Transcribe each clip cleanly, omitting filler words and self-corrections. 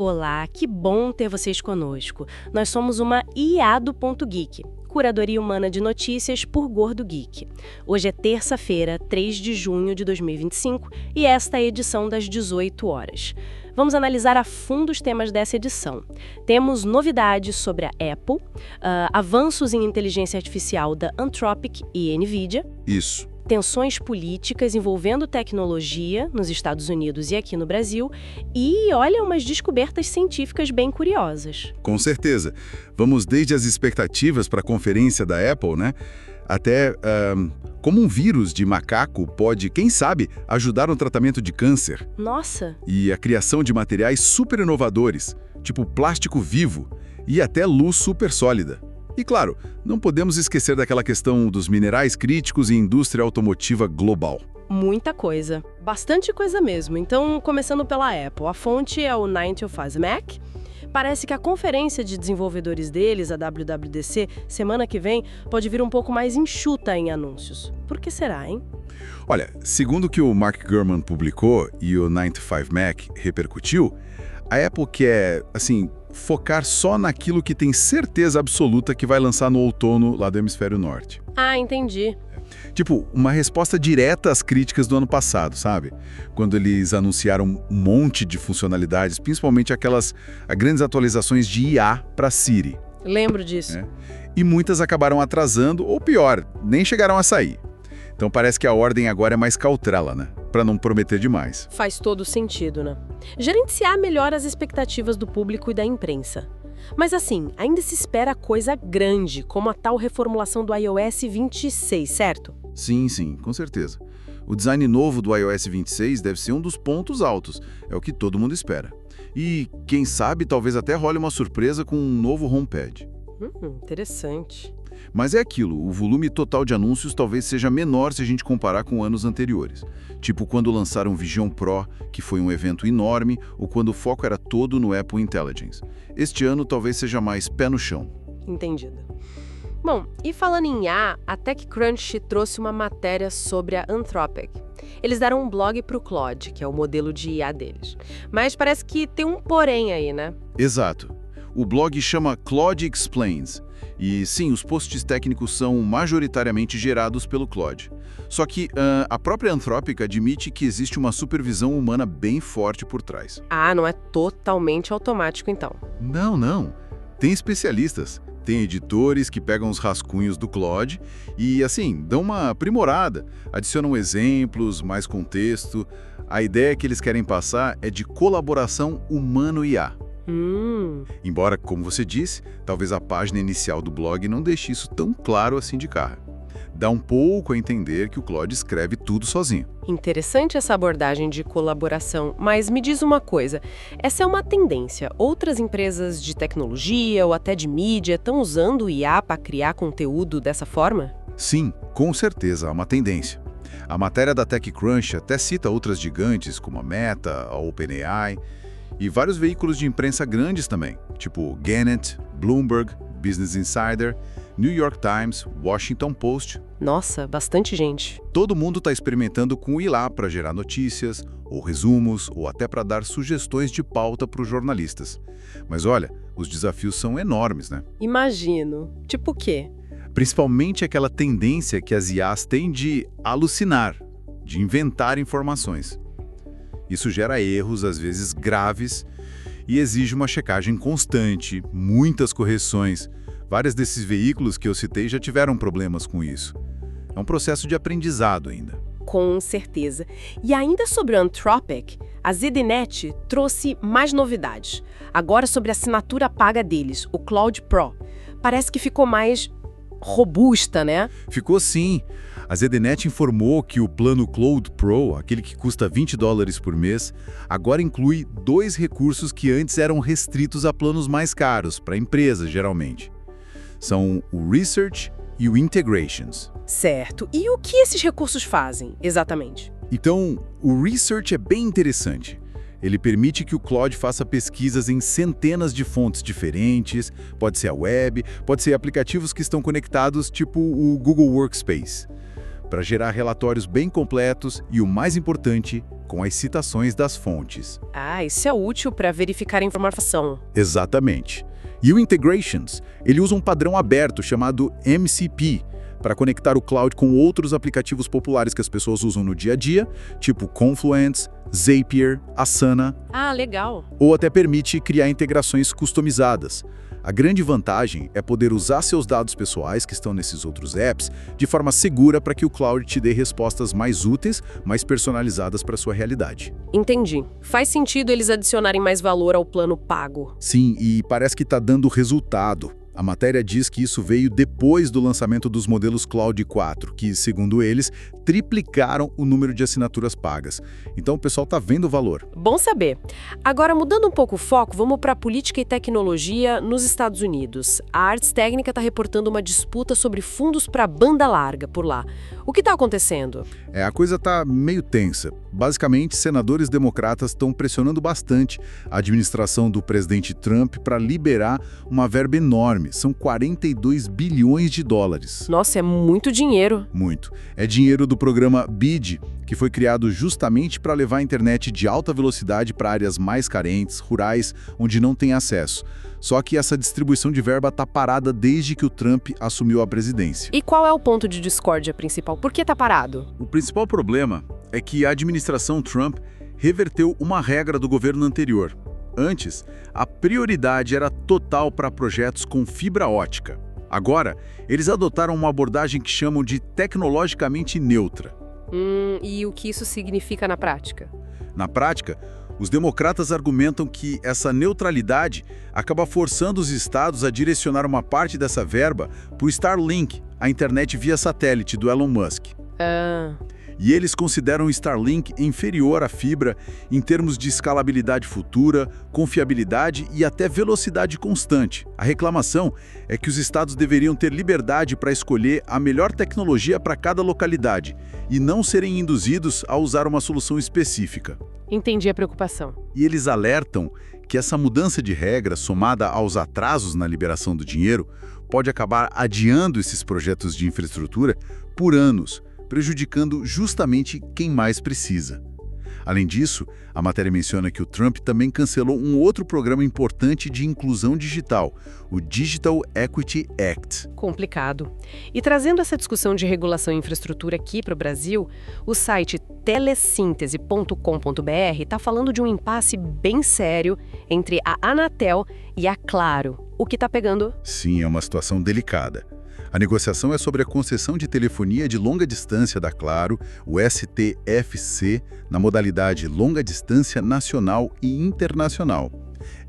Olá, que bom ter vocês conosco. Nós somos uma IA do Ponto Geek, curadoria humana de notícias por Gordo Geek. Hoje é terça-feira, 3 de junho de 2025, e esta é a edição das 18 horas. Vamos analisar a fundo os temas dessa edição. Temos novidades sobre a Apple, avanços em inteligência artificial da Anthropic e NVIDIA. Isso. Tensões políticas envolvendo tecnologia nos Estados Unidos e aqui no Brasil, e, olha, umas descobertas científicas bem curiosas. Com certeza. Vamos desde as expectativas para a conferência da Apple, né? Até como um vírus de macaco pode, quem sabe, ajudar no tratamento de câncer. Nossa! E a criação de materiais super inovadores, tipo plástico vivo e até luz super sólida. E claro, não podemos esquecer daquela questão dos minerais críticos e indústria automotiva global. Muita coisa. Bastante coisa mesmo. Então, começando pela Apple. A fonte é o 9to5 Mac. Parece que a conferência de desenvolvedores deles, a WWDC, semana que vem, pode vir um pouco mais enxuta em anúncios. Por que será, hein? Olha, segundo o que o Mark Gurman publicou e o 9to5 Mac repercutiu, a Apple quer, focar só naquilo que tem certeza absoluta que vai lançar no outono lá do hemisfério norte. Ah, entendi. Tipo, uma resposta direta às críticas do ano passado, sabe? Quando eles anunciaram um monte de funcionalidades, principalmente aquelas grandes atualizações de IA para Siri. Lembro disso. E muitas acabaram atrasando, ou pior, nem chegaram a sair. Então parece que a ordem agora é mais cautela, né? Para não prometer demais. Faz todo sentido, né? Gerenciar melhor as expectativas do público e da imprensa. Mas ainda se espera coisa grande, como a tal reformulação do iOS 26, certo? Sim, com certeza. O design novo do iOS 26 deve ser um dos pontos altos, é o que todo mundo espera. E, quem sabe, talvez até role uma surpresa com um novo HomePad. Interessante. Mas é aquilo, o volume total de anúncios talvez seja menor se a gente comparar com anos anteriores. Tipo quando lançaram o Vision Pro, que foi um evento enorme, ou quando o foco era todo no Apple Intelligence. Este ano talvez seja mais pé no chão. Entendido. Bom, e falando em IA, a TechCrunch trouxe uma matéria sobre a Anthropic. Eles deram um blog para o Claude, que é o modelo de IA deles. Mas parece que tem um porém aí, né? Exato. O blog chama Claude Explains. E sim, os posts técnicos são majoritariamente gerados pelo Claude. Só que a própria Anthropic admite que existe uma supervisão humana bem forte por trás. Ah, não é totalmente automático então. Não. Tem especialistas. Tem editores que pegam os rascunhos do Claude e, dão uma aprimorada, adicionam exemplos, mais contexto. A ideia que eles querem passar é de colaboração humano-IA. Embora, como você disse, talvez a página inicial do blog não deixe isso tão claro assim de cara. Dá um pouco a entender que o Claude escreve tudo sozinho. Interessante essa abordagem de colaboração, mas me diz uma coisa, essa é uma tendência. Outras empresas de tecnologia ou até de mídia estão usando o IA para criar conteúdo dessa forma? Sim, com certeza, há uma tendência. A matéria da TechCrunch até cita outras gigantes como a Meta, a OpenAI e vários veículos de imprensa grandes também, tipo Gannett, Bloomberg, Business Insider, New York Times, Washington Post. Nossa, bastante gente. Todo mundo está experimentando com o IA para gerar notícias, ou resumos, ou até para dar sugestões de pauta para os jornalistas. Mas olha, os desafios são enormes, né? Imagino. Tipo o quê? Principalmente aquela tendência que as IAs têm de alucinar, de inventar informações. Isso gera erros, às vezes graves, e exige uma checagem constante, muitas correções. Vários desses veículos que eu citei já tiveram problemas com isso. É um processo de aprendizado ainda. Com certeza. E ainda sobre a Anthropic, a ZDNet trouxe mais novidades. Agora sobre a assinatura paga deles, o Claude Pro. Parece que ficou mais robusta, né? Ficou sim. A ZDNet informou que o plano Claude Pro, aquele que custa $20 por mês, agora inclui 2 recursos que antes eram restritos a planos mais caros, para empresas geralmente. São o Research e o Integrations. Certo. E o que esses recursos fazem, exatamente? Então, o Research é bem interessante. Ele permite que o Claude faça pesquisas em centenas de fontes diferentes, pode ser a web, pode ser aplicativos que estão conectados, tipo o Google Workspace, para gerar relatórios bem completos e, o mais importante, com as citações das fontes. Ah, isso é útil para verificar a informação. Exatamente. E o Integrations, ele usa um padrão aberto chamado MCP, para conectar o cloud com outros aplicativos populares que as pessoas usam no dia a dia, tipo Confluence, Zapier, Asana, Ah, legal. ou até permite criar integrações customizadas. A grande vantagem é poder usar seus dados pessoais que estão nesses outros apps de forma segura para que o cloud te dê respostas mais úteis, mais personalizadas para a sua realidade. Entendi. Faz sentido eles adicionarem mais valor ao plano pago. Sim, e parece que está dando resultado. A matéria diz que isso veio depois do lançamento dos modelos Cloud 4, que, segundo eles, triplicaram o número de assinaturas pagas. Então o pessoal está vendo o valor. Bom saber. Agora, mudando um pouco o foco, vamos para política e tecnologia nos Estados Unidos. A Ars Technica está reportando uma disputa sobre fundos para banda larga por lá. O que está acontecendo? A coisa está meio tensa. Basicamente, senadores democratas estão pressionando bastante a administração do presidente Trump para liberar uma verba enorme. São 42 bilhões de dólares. Nossa, é muito dinheiro. Muito. É dinheiro do programa BID, que foi criado justamente para levar a internet de alta velocidade para áreas mais carentes, rurais, onde não tem acesso. Só que essa distribuição de verba está parada desde que o Trump assumiu a presidência. E qual é o ponto de discórdia principal? Por que está parado? O principal problema é que a administração Trump reverteu uma regra do governo anterior. Antes, a prioridade era total para projetos com fibra ótica. Agora, eles adotaram uma abordagem que chamam de tecnologicamente neutra. E o que isso significa na prática? Na prática, os democratas argumentam que essa neutralidade acaba forçando os estados a direcionar uma parte dessa verba para o Starlink, a internet via satélite do Elon Musk. E eles consideram o Starlink inferior à fibra em termos de escalabilidade futura, confiabilidade e até velocidade constante. A reclamação é que os estados deveriam ter liberdade para escolher a melhor tecnologia para cada localidade e não serem induzidos a usar uma solução específica. Entendi a preocupação. E eles alertam que essa mudança de regra, somada aos atrasos na liberação do dinheiro, pode acabar adiando esses projetos de infraestrutura por anos, prejudicando justamente quem mais precisa. Além disso, a matéria menciona que o Trump também cancelou um outro programa importante de inclusão digital, o Digital Equity Act. Complicado. E trazendo essa discussão de regulação e infraestrutura aqui para o Brasil, o site telesíntese.com.br está falando de um impasse bem sério entre a Anatel e a Claro. O que está pegando? Sim, é uma situação delicada. A negociação é sobre a concessão de telefonia de longa distância da Claro, o STFC, na modalidade longa distância nacional e internacional.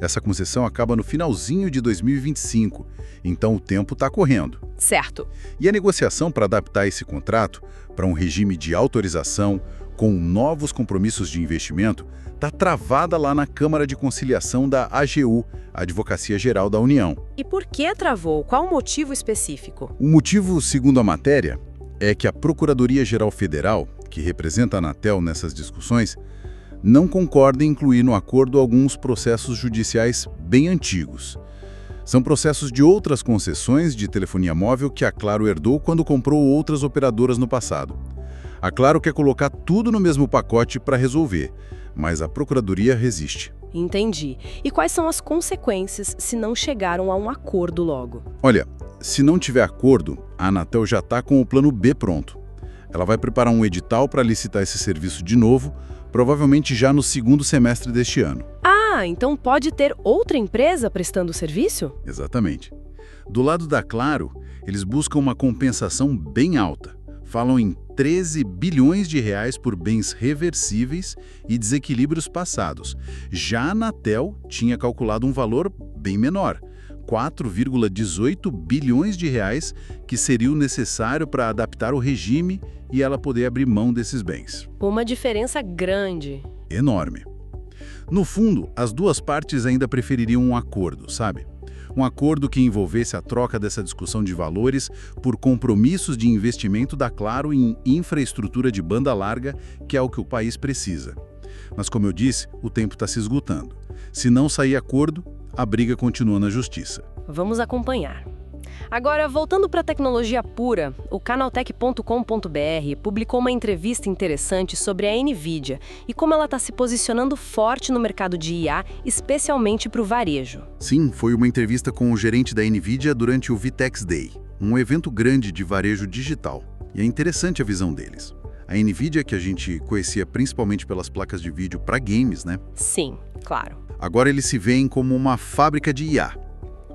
Essa concessão acaba no finalzinho de 2025, então o tempo está correndo. Certo. E a negociação para adaptar esse contrato para um regime de autorização com novos compromissos de investimento está travada lá na Câmara de Conciliação da AGU, a Advocacia Geral da União. E por que travou? Qual o motivo específico? O motivo, segundo a matéria, é que a Procuradoria-Geral Federal, que representa a Anatel nessas discussões, não concorda em incluir no acordo alguns processos judiciais bem antigos. São processos de outras concessões de telefonia móvel que a Claro herdou quando comprou outras operadoras no passado. A Claro quer colocar tudo no mesmo pacote para resolver, mas a Procuradoria resiste. Entendi. E quais são as consequências se não chegaram a um acordo logo? Olha, se não tiver acordo, a Anatel já está com o plano B pronto. Ela vai preparar um edital para licitar esse serviço de novo, provavelmente já no segundo semestre deste ano. Ah, então pode ter outra empresa prestando o serviço? Exatamente. Do lado da Claro, eles buscam uma compensação bem alta. Falam em 13 bilhões de reais por bens reversíveis e desequilíbrios passados. Já a Anatel tinha calculado um valor bem menor, 4,18 bilhões de reais, que seria o necessário para adaptar o regime e ela poder abrir mão desses bens. Uma diferença grande. Enorme. No fundo, as duas partes ainda prefeririam um acordo, sabe? Um acordo que envolvesse a troca dessa discussão de valores por compromissos de investimento da Claro em infraestrutura de banda larga, que é o que o país precisa. Mas, como eu disse, o tempo está se esgotando. Se não sair acordo, a briga continua na justiça. Vamos acompanhar. Agora, voltando para a tecnologia pura, o canaltech.com.br publicou uma entrevista interessante sobre a NVIDIA e como ela está se posicionando forte no mercado de IA, especialmente para o varejo. Sim, foi uma entrevista com o gerente da NVIDIA durante o VTEX Day, um evento grande de varejo digital. E é interessante a visão deles. A NVIDIA, que a gente conhecia principalmente pelas placas de vídeo para games, né? Sim, claro. Agora eles se veem como uma fábrica de IA.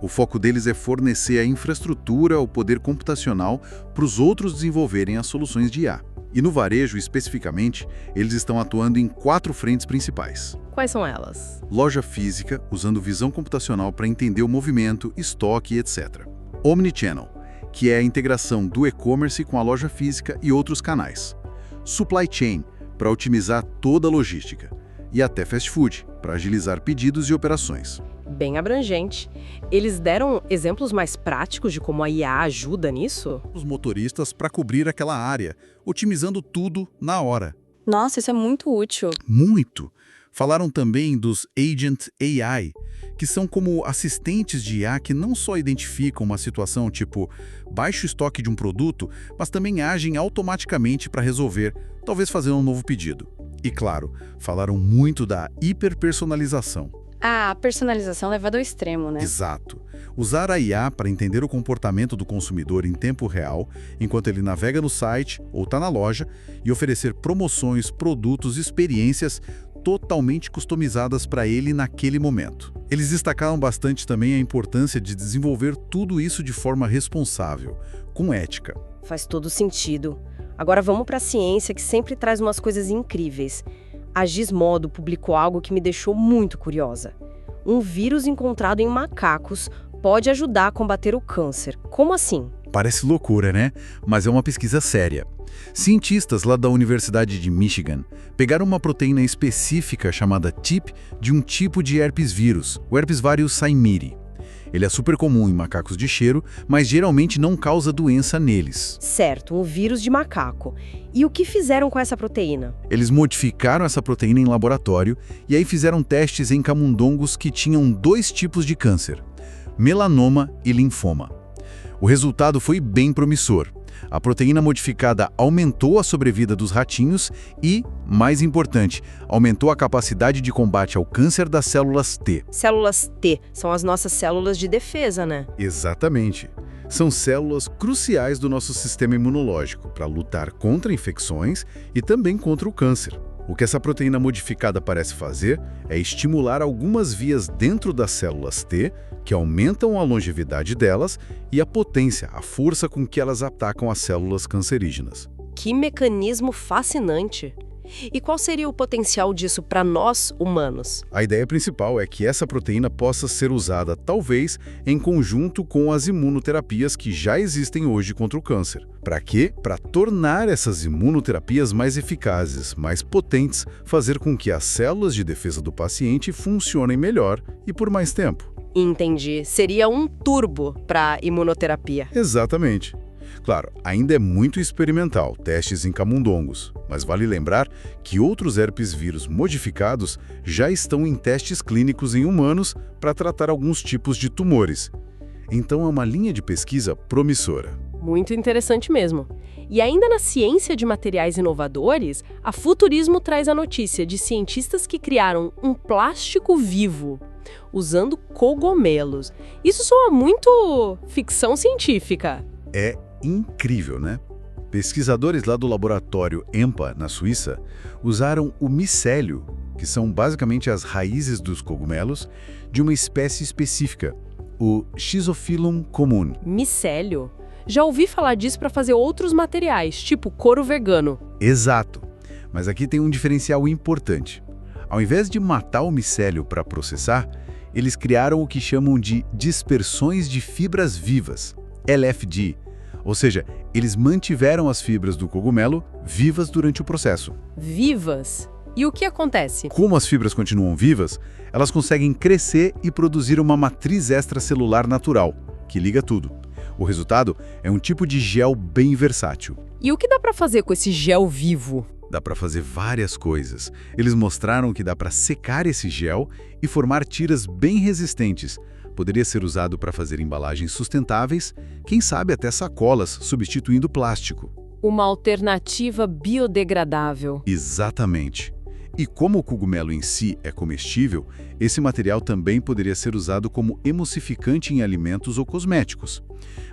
O foco deles é fornecer a infraestrutura, o poder computacional para os outros desenvolverem as soluções de IA. E no varejo, especificamente, eles estão atuando em 4 frentes principais. Quais são elas? Loja física, usando visão computacional para entender o movimento, estoque, etc. Omnichannel, que é a integração do e-commerce com a loja física e outros canais. Supply chain, para otimizar toda a logística. E até fast food, para agilizar pedidos e operações. Bem abrangente. Eles deram exemplos mais práticos de como a IA ajuda nisso? Os motoristas para cobrir aquela área, otimizando tudo na hora. Nossa, isso é muito útil. Muito! Falaram também dos Agent AI, que são como assistentes de IA que não só identificam uma situação tipo baixo estoque de um produto, mas também agem automaticamente para resolver, talvez fazendo um novo pedido. E claro, falaram muito da hiperpersonalização. A personalização levada ao extremo, né? Exato. Usar a IA para entender o comportamento do consumidor em tempo real, enquanto ele navega no site ou está na loja, e oferecer promoções, produtos e experiências totalmente customizadas para ele naquele momento. Eles destacaram bastante também a importância de desenvolver tudo isso de forma responsável, com ética. Faz todo sentido. Agora vamos para a ciência, que sempre traz umas coisas incríveis. A Gizmodo publicou algo que me deixou muito curiosa. Um vírus encontrado em macacos pode ajudar a combater o câncer. Como assim? Parece loucura, né? Mas é uma pesquisa séria. Cientistas lá da Universidade de Michigan pegaram uma proteína específica chamada TIP de um tipo de herpes vírus, o herpes varius saimiri. Ele é super comum em macacos de cheiro, mas geralmente não causa doença neles. Certo, um vírus de macaco. E o que fizeram com essa proteína? Eles modificaram essa proteína em laboratório e aí fizeram testes em camundongos que tinham 2 tipos de câncer, melanoma e linfoma. O resultado foi bem promissor. A proteína modificada aumentou a sobrevida dos ratinhos e, mais importante, aumentou a capacidade de combate ao câncer das células T. Células T são as nossas células de defesa, né? Exatamente. São células cruciais do nosso sistema imunológico para lutar contra infecções e também contra o câncer. O que essa proteína modificada parece fazer é estimular algumas vias dentro das células T, que aumentam a longevidade delas e a potência, a força com que elas atacam as células cancerígenas. Que mecanismo fascinante! E qual seria o potencial disso para nós, humanos? A ideia principal é que essa proteína possa ser usada, talvez, em conjunto com as imunoterapias que já existem hoje contra o câncer. Para quê? Para tornar essas imunoterapias mais eficazes, mais potentes, fazer com que as células de defesa do paciente funcionem melhor e por mais tempo. Entendi. Seria um turbo para imunoterapia. Exatamente. Claro, ainda é muito experimental, testes em camundongos, mas vale lembrar que outros herpes vírus modificados já estão em testes clínicos em humanos para tratar alguns tipos de tumores. Então é uma linha de pesquisa promissora. Muito interessante mesmo. E ainda na ciência de materiais inovadores, a Futurismo traz a notícia de cientistas que criaram um plástico vivo usando cogumelos. Isso soa muito ficção científica. É incrível, né? Pesquisadores lá do laboratório EMPA, na Suíça, usaram o micélio, que são basicamente as raízes dos cogumelos, de uma espécie específica, o Schizophyllum comum. Micélio? Já ouvi falar disso para fazer outros materiais, tipo couro vegano. Exato. Mas aqui tem um diferencial importante. Ao invés de matar o micélio para processar, eles criaram o que chamam de dispersões de fibras vivas, LFD. Ou seja, eles mantiveram as fibras do cogumelo vivas durante o processo. Vivas? E o que acontece? Como as fibras continuam vivas, elas conseguem crescer e produzir uma matriz extracelular natural, que liga tudo. O resultado é um tipo de gel bem versátil. E o que dá para fazer com esse gel vivo? Dá para fazer várias coisas. Eles mostraram que dá para secar esse gel e formar tiras bem resistentes. Poderia ser usado para fazer embalagens sustentáveis, quem sabe até sacolas, substituindo plástico. Uma alternativa biodegradável. Exatamente. E como o cogumelo em si é comestível, esse material também poderia ser usado como emulsificante em alimentos ou cosméticos.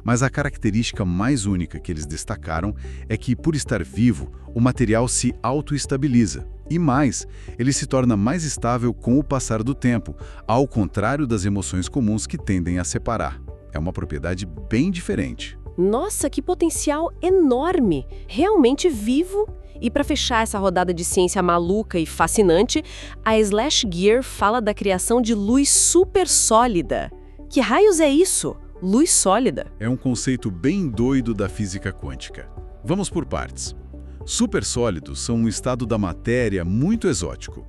Mas a característica mais única que eles destacaram é que, por estar vivo, o material se autoestabiliza. E mais, ele se torna mais estável com o passar do tempo, ao contrário das emoções comuns que tendem a separar. É uma propriedade bem diferente. Nossa, que potencial enorme! Realmente vivo. E para fechar essa rodada de ciência maluca e fascinante, a Slash Gear fala da criação de luz super sólida. Que raios é isso? Luz sólida? É um conceito bem doido da física quântica. Vamos por partes. Supersólidos são um estado da matéria muito exótico.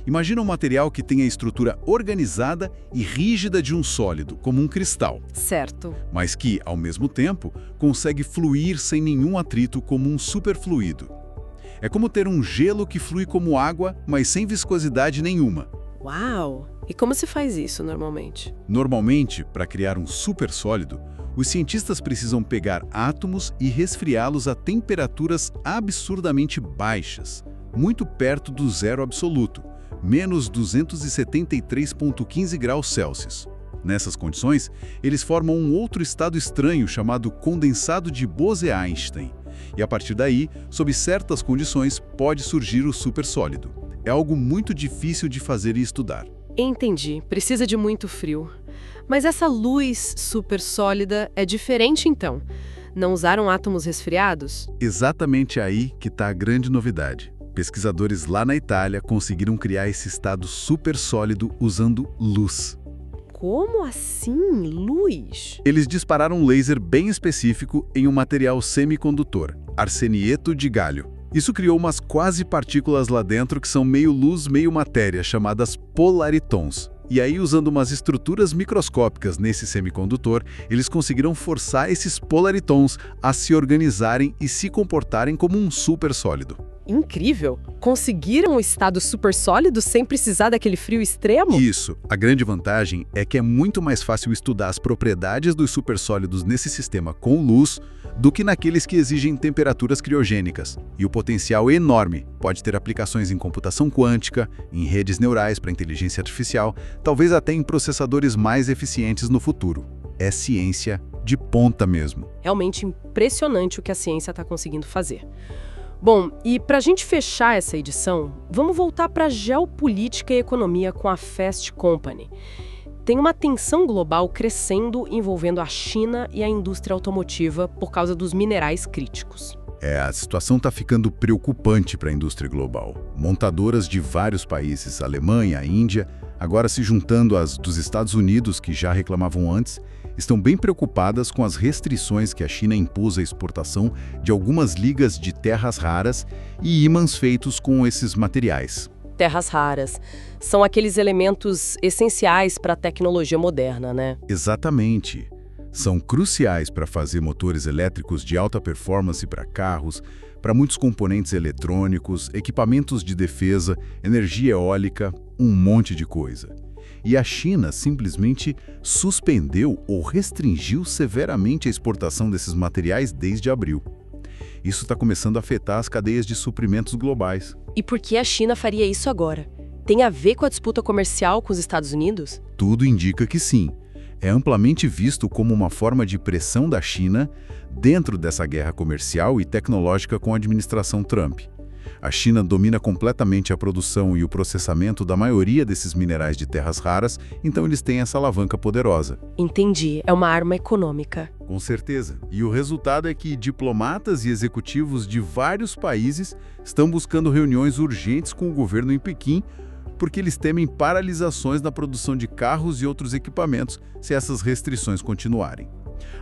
Imagina um material que tem a estrutura organizada e rígida de um sólido, como um cristal. Certo. Mas que, ao mesmo tempo, consegue fluir sem nenhum atrito como um superfluido. É como ter um gelo que flui como água, mas sem viscosidade nenhuma. Uau! E como se faz isso normalmente? Normalmente, para criar um supersólido, os cientistas precisam pegar átomos e resfriá-los a temperaturas absurdamente baixas, muito perto do zero absoluto, menos 273,15 graus Celsius. Nessas condições, eles formam um outro estado estranho chamado condensado de Bose-Einstein. E a partir daí, sob certas condições, pode surgir o supersólido. É algo muito difícil de fazer e estudar. Entendi. Precisa de muito frio. Mas essa luz supersólida é diferente então? Não usaram átomos resfriados? Exatamente aí que está a grande novidade. Pesquisadores lá na Itália conseguiram criar esse estado supersólido usando luz. Como assim, luz? Eles dispararam um laser bem específico em um material semicondutor, arsenieto de galho. Isso criou umas quase partículas lá dentro que são meio luz, meio matéria, chamadas polaritons. E aí, usando umas estruturas microscópicas nesse semicondutor, eles conseguiram forçar esses polaritons a se organizarem e se comportarem como um supersólido. Incrível! Conseguiram um estado supersólido sem precisar daquele frio extremo? Isso. A grande vantagem é que é muito mais fácil estudar as propriedades dos supersólidos nesse sistema com luz do que naqueles que exigem temperaturas criogênicas. E o potencial é enorme. Pode ter aplicações em computação quântica, em redes neurais para inteligência artificial, talvez até em processadores mais eficientes no futuro. É ciência de ponta mesmo. Realmente impressionante o que a ciência está conseguindo fazer. Bom, e para a gente fechar essa edição, vamos voltar para geopolítica e economia com a Fast Company. Tem uma tensão global crescendo envolvendo a China e a indústria automotiva por causa dos minerais críticos. A situação está ficando preocupante para a indústria global. Montadoras de vários países, Alemanha, Índia, agora se juntando às dos Estados Unidos, que já reclamavam antes, estão bem preocupadas com as restrições que a China impôs à exportação de algumas ligas de terras raras e ímãs feitos com esses materiais. Terras raras são aqueles elementos essenciais para a tecnologia moderna, né? Exatamente. São cruciais para fazer motores elétricos de alta performance para carros, para muitos componentes eletrônicos, equipamentos de defesa, energia eólica, um monte de coisa. E a China simplesmente suspendeu ou restringiu severamente a exportação desses materiais desde abril. Isso está começando a afetar as cadeias de suprimentos globais. E por que a China faria isso agora? Tem a ver com a disputa comercial com os Estados Unidos? Tudo indica que sim. É amplamente visto como uma forma de pressão da China dentro dessa guerra comercial e tecnológica com a administração Trump. A China domina completamente a produção e o processamento da maioria desses minerais de terras raras, então eles têm essa alavanca poderosa. Entendi, é uma arma econômica. Com certeza. E o resultado é que diplomatas e executivos de vários países estão buscando reuniões urgentes com o governo em Pequim, porque eles temem paralisações na produção de carros e outros equipamentos se essas restrições continuarem.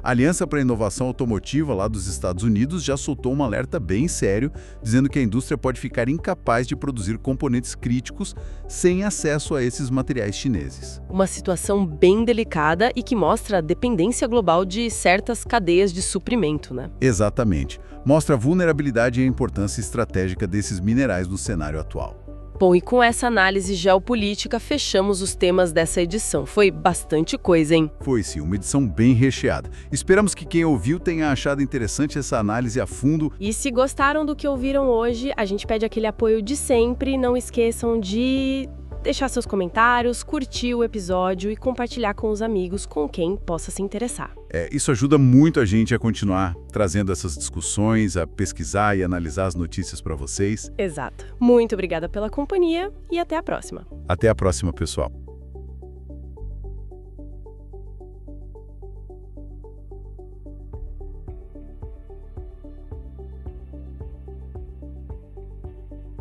A Aliança para a Inovação Automotiva lá dos Estados Unidos já soltou um alerta bem sério, dizendo que a indústria pode ficar incapaz de produzir componentes críticos sem acesso a esses materiais chineses. Uma situação bem delicada e que mostra a dependência global de certas cadeias de suprimento, né? Exatamente. mostra a vulnerabilidade e a importância estratégica desses minerais no cenário atual. Bom, e com essa análise geopolítica, fechamos os temas dessa edição. Foi bastante coisa, hein? Foi sim, uma edição bem recheada. Esperamos que quem ouviu tenha achado interessante essa análise a fundo. E se gostaram do que ouviram hoje, a gente pede aquele apoio de sempre. Não esqueçam de deixar seus comentários, curtir o episódio e compartilhar com os amigos, com quem possa se interessar. Isso ajuda muito a gente a continuar trazendo essas discussões, a pesquisar e analisar as notícias para vocês. Exato. Muito obrigada pela companhia e até a próxima. Até a próxima, pessoal.